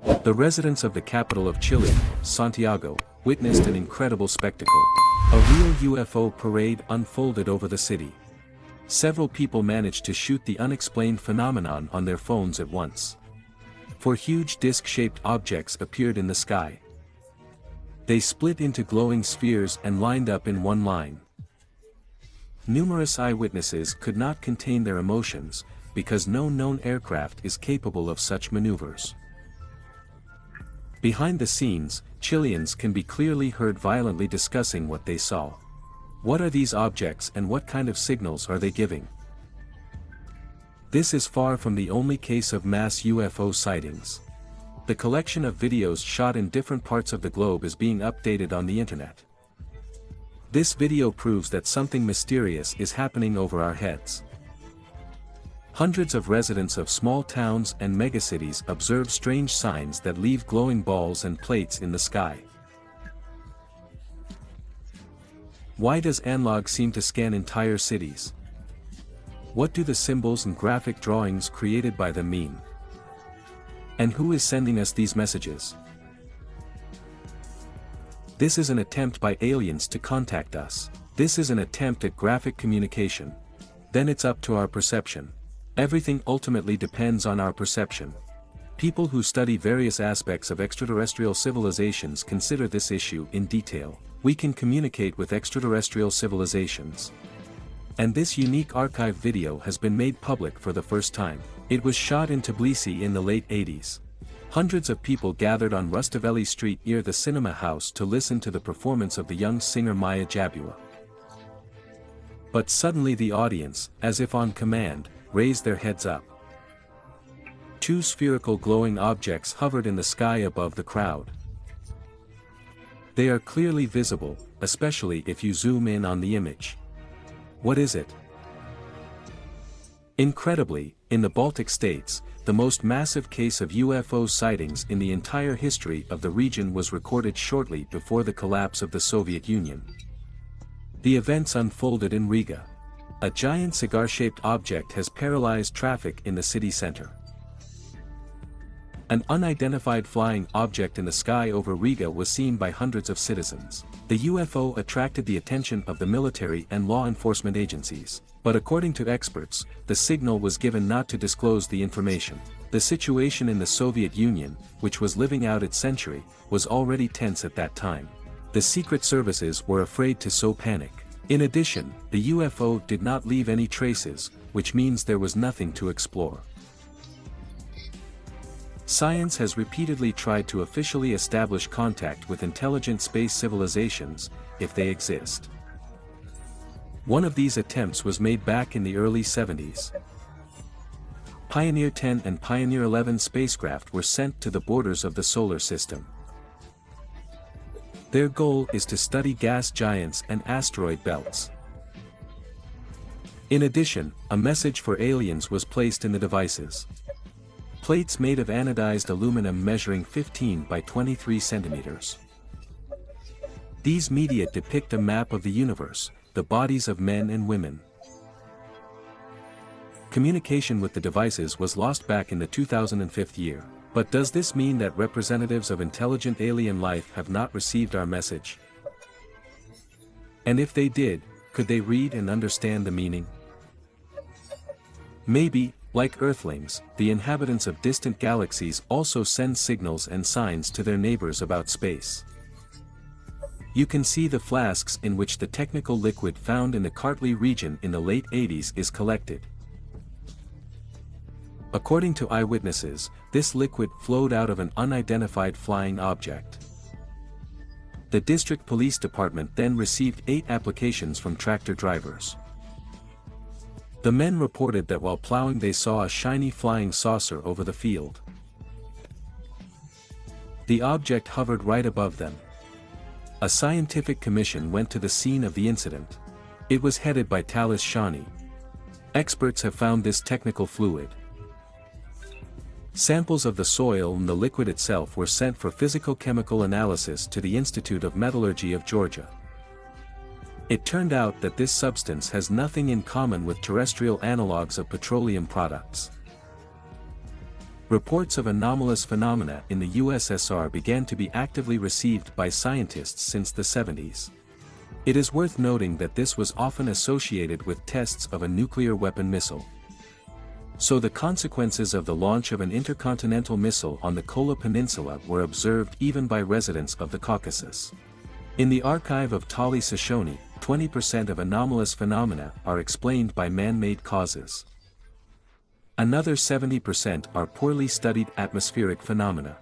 The residents of the capital of Chile, Santiago, witnessed an incredible spectacle. A real UFO parade unfolded over the city. Several people managed to shoot the unexplained phenomenon on their phones at once. Four huge disc-shaped objects appeared in the sky. They split into glowing spheres and lined up in one line. Numerous eyewitnesses could not contain their emotions, because no known aircraft is capable of such maneuvers. Behind the scenes, Chileans can be clearly heard violently discussing what they saw. What are these objects and what kind of signals are they giving? This is far from the only case of mass UFO sightings. The collection of videos shot in different parts of the globe is being updated on the internet. This video proves that something mysterious is happening over our heads. Hundreds of residents of small towns and megacities observe strange signs that leave glowing balls and plates in the sky. Why does analog seem to scan entire cities? What do the symbols and graphic drawings created by them mean? And who is sending us these messages? This is an attempt by aliens to contact us. This is an attempt at graphic communication. Then it's up to our perception. Everything ultimately depends on our perception. People who study various aspects of extraterrestrial civilizations consider this issue in detail. We can communicate with extraterrestrial civilizations. And this unique archive video has been made public for the first time. It was shot in Tbilisi in the late 80s. Hundreds of people gathered on Rustaveli Street near the cinema house to listen to the performance of the young singer Maya Jabua. But suddenly the audience, as if on command, raised their heads up. Two spherical glowing objects hovered in the sky above the crowd. They are clearly visible, especially if you zoom in on the image. What is it? Incredibly, in the Baltic states, the most massive case of UFO sightings in the entire history of the region was recorded shortly before the collapse of the Soviet Union. The events unfolded in Riga. A giant cigar-shaped object has paralyzed traffic in the city center. An unidentified flying object in the sky over Riga was seen by hundreds of citizens. The UFO attracted the attention of the military and law enforcement agencies, but according to experts, the signal was given not to disclose the information. The situation in the Soviet Union, which was living out its century, was already tense at that time. The secret services were afraid to sow panic. In addition, the UFO did not leave any traces, which means there was nothing to explore. Science has repeatedly tried to officially establish contact with intelligent space civilizations, if they exist. One of these attempts was made back in the early 70s. Pioneer 10 and Pioneer 11 spacecraft were sent to the borders of the solar system. Their goal is to study gas giants and asteroid belts. In addition, a message for aliens was placed in the devices. Plates made of anodized aluminum measuring 15 by 23 centimeters. These media depict a map of the universe, the bodies of men and women. Communication with the devices was lost back in the 2005 year. But does this mean that representatives of intelligent alien life have not received our message? And if they did, could they read and understand the meaning? Maybe, like Earthlings, the inhabitants of distant galaxies also send signals and signs to their neighbors about space. You can see the flasks in which the technical liquid found in the Kartli region in the late 80s is collected. According to eyewitnesses, this liquid flowed out of an unidentified flying object. The district police department then received 8 applications from tractor drivers. The men reported that while plowing they saw a shiny flying saucer over the field. The object hovered right above them. A scientific commission went to the scene of the incident. It was headed by Talis Shani. Experts have found this technical fluid. Samples of the soil and the liquid itself were sent for physico-chemical analysis to the Institute of Metallurgy of Georgia. It turned out that this substance has nothing in common with terrestrial analogues of petroleum products. Reports of anomalous phenomena in the USSR began to be actively received by scientists since the 70s. It is worth noting that this was often associated with tests of a nuclear weapon missile. So the consequences of the launch of an intercontinental missile on the Kola Peninsula were observed even by residents of the Caucasus. In the archive of Tali Shoshone, 20% of anomalous phenomena are explained by man-made causes. Another 70% are poorly studied atmospheric phenomena.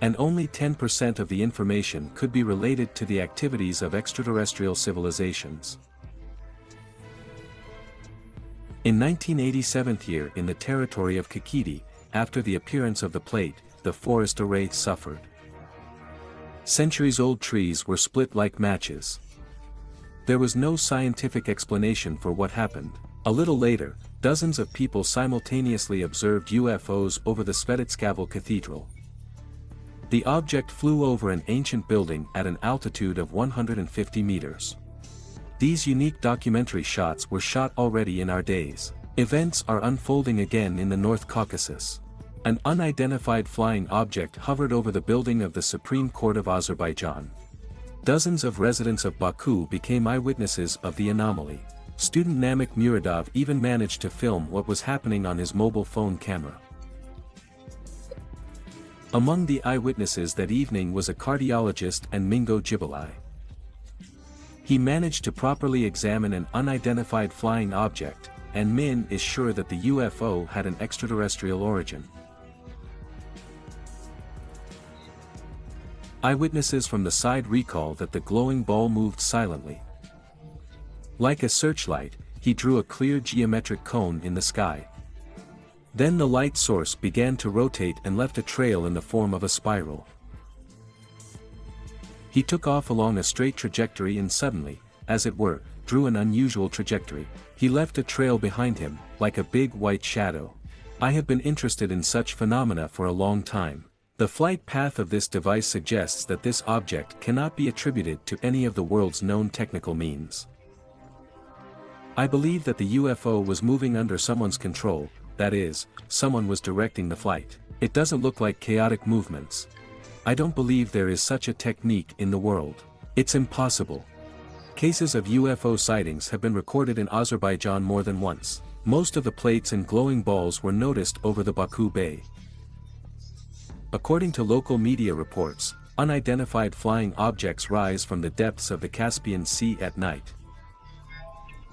And only 10% of the information could be related to the activities of extraterrestrial civilizations. In 1987 here in the territory of Kakiti, after the appearance of the plate, the forest array suffered. Centuries-old trees were split like matches. There was no scientific explanation for what happened. A little later, dozens of people simultaneously observed UFOs over the Svetitskaval Cathedral. The object flew over an ancient building at an altitude of 150 meters. These unique documentary shots were shot already in our days. Events are unfolding again in the North Caucasus. An unidentified flying object hovered over the building of the Supreme Court of Azerbaijan. Dozens of residents of Baku became eyewitnesses of the anomaly. Student Namik Muradov even managed to film what was happening on his mobile phone camera. Among the eyewitnesses that evening was a cardiologist and Mingo Jibalai. He managed to properly examine an unidentified flying object, and Min is sure that the UFO had an extraterrestrial origin. Eyewitnesses from the side recall that the glowing ball moved silently. Like a searchlight, he drew a clear geometric cone in the sky. Then the light source began to rotate and left a trail in the form of a spiral. He took off along a straight trajectory and suddenly, as it were, drew an unusual trajectory. He left a trail behind him, like a big white shadow. I have been interested in such phenomena for a long time. The flight path of this device suggests that this object cannot be attributed to any of the world's known technical means. I believe that the UFO was moving under someone's control, that is, someone was directing the flight. It doesn't look like chaotic movements. I don't believe there is such a technique in the world. It's impossible. Cases of UFO sightings have been recorded in Azerbaijan more than once. Most of the plates and glowing balls were noticed over the Baku Bay. According to local media reports, unidentified flying objects rise from the depths of the Caspian Sea at night.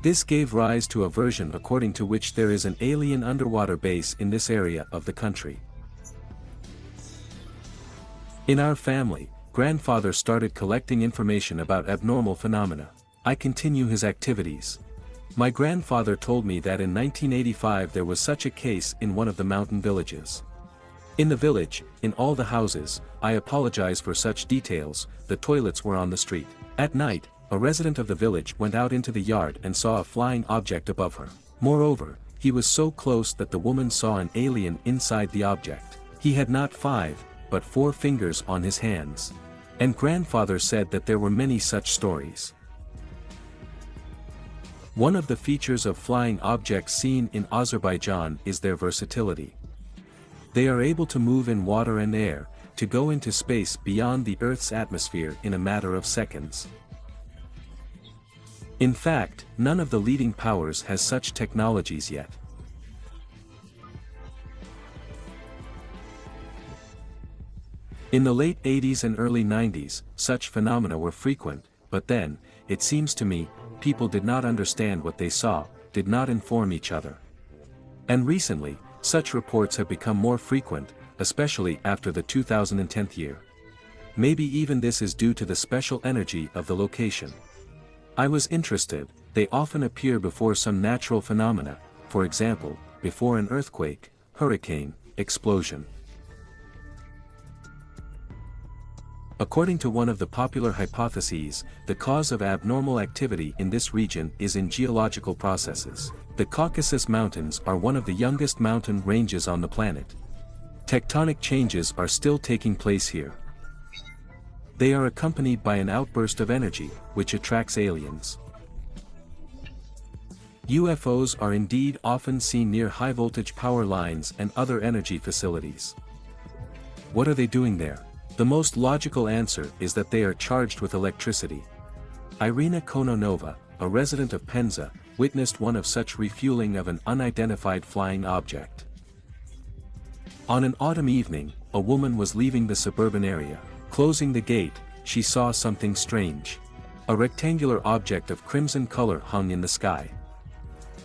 This gave rise to a version according to which there is an alien underwater base in this area of the country. In our family, grandfather started collecting information about abnormal phenomena. I continue his activities. My grandfather told me that in 1985 there was such a case in one of the mountain villages. In the village, in all the houses, I apologize for such details, the toilets were on the street. At night, a resident of the village went out into the yard and saw a flying object above her. Moreover, he was so close that the woman saw an alien inside the object. He had not 5, but 4 fingers on his hands. And grandfather said that there were many such stories. One of the features of flying objects seen in Azerbaijan is their versatility. They are able to move in water and air, to go into space beyond the Earth's atmosphere in a matter of seconds. In fact, none of the leading powers has such technologies yet. In the late 80s and early 90s, such phenomena were frequent, but then, it seems to me, people did not understand what they saw, did not inform each other. And recently, such reports have become more frequent, especially after the 2010 year. Maybe even this is due to the special energy of the location. I was interested, they often appear before some natural phenomena, for example, before an earthquake, hurricane, explosion. According to one of the popular hypotheses, the cause of abnormal activity in this region is in geological processes. The Caucasus Mountains are one of the youngest mountain ranges on the planet. Tectonic changes are still taking place here. They are accompanied by an outburst of energy, which attracts aliens. UFOs are indeed often seen near high-voltage power lines and other energy facilities. What are they doing there? The most logical answer is that they are charged with electricity. Irina Kononova, a resident of Penza, witnessed one of such refueling of an unidentified flying object. On an autumn evening, a woman was leaving the suburban area. Closing the gate, she saw something strange. A rectangular object of crimson color hung in the sky.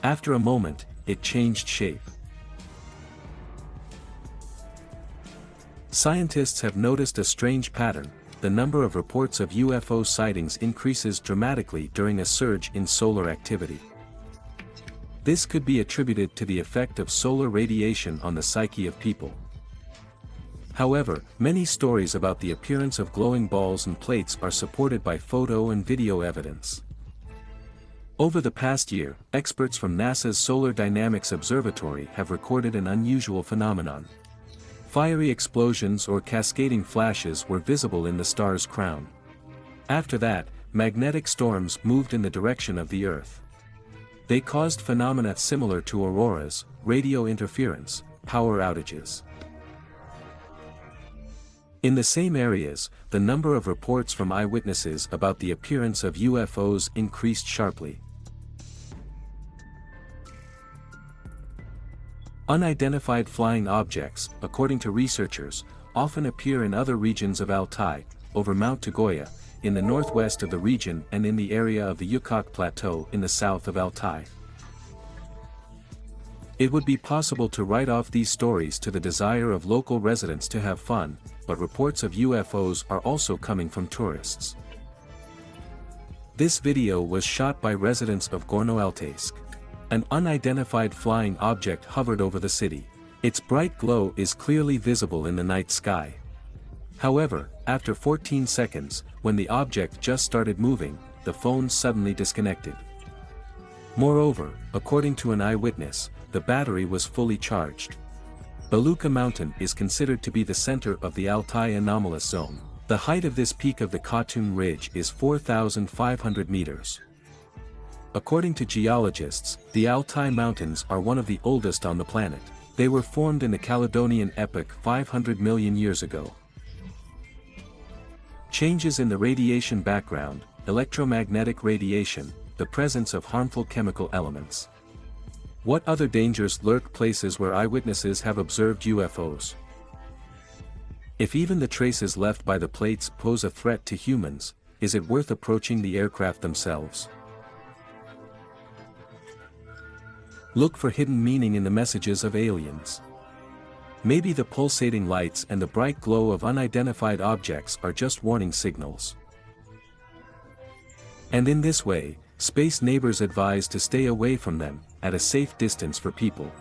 After a moment, it changed shape. Scientists have noticed a strange pattern. The number of reports of UFO sightings increases dramatically during a surge in solar activity. This could be attributed to the effect of solar radiation on the psyche of people. However, many stories about the appearance of glowing balls and plates are supported by photo and video evidence. Over the past year, experts from NASA's Solar Dynamics Observatory have recorded an unusual phenomenon. Fiery explosions or cascading flashes were visible in the star's crown. After that, magnetic storms moved in the direction of the Earth. They caused phenomena similar to auroras, radio interference, power outages. In the same areas, the number of reports from eyewitnesses about the appearance of UFOs increased sharply. Unidentified flying objects, according to researchers, often appear in other regions of Altai, over Mount Tugoya, in the northwest of the region and in the area of the Yukok Plateau in the south of Altai. It would be possible to write off these stories to the desire of local residents to have fun, but reports of UFOs are also coming from tourists. This video was shot by residents of Gorno-Altaysk. An unidentified flying object hovered over the city. Its bright glow is clearly visible in the night sky. However, after 14 seconds, when the object just started moving, the phone suddenly disconnected. Moreover, according to an eyewitness, the battery was fully charged. Beluga Mountain is considered to be the center of the Altai anomalous zone. The height of this peak of the Khatun Ridge is 4,500 meters. According to geologists, the Altai Mountains are one of the oldest on the planet. They were formed in the Caledonian epoch 500 million years ago. Changes in the radiation background, electromagnetic radiation, the presence of harmful chemical elements. What other dangers lurk places where eyewitnesses have observed UFOs? If even the traces left by the plates pose a threat to humans, is it worth approaching the aircraft themselves? Look for hidden meaning in the messages of aliens. Maybe the pulsating lights and the bright glow of unidentified objects are just warning signals. And in this way, space neighbors advise to stay away from them, at a safe distance for people.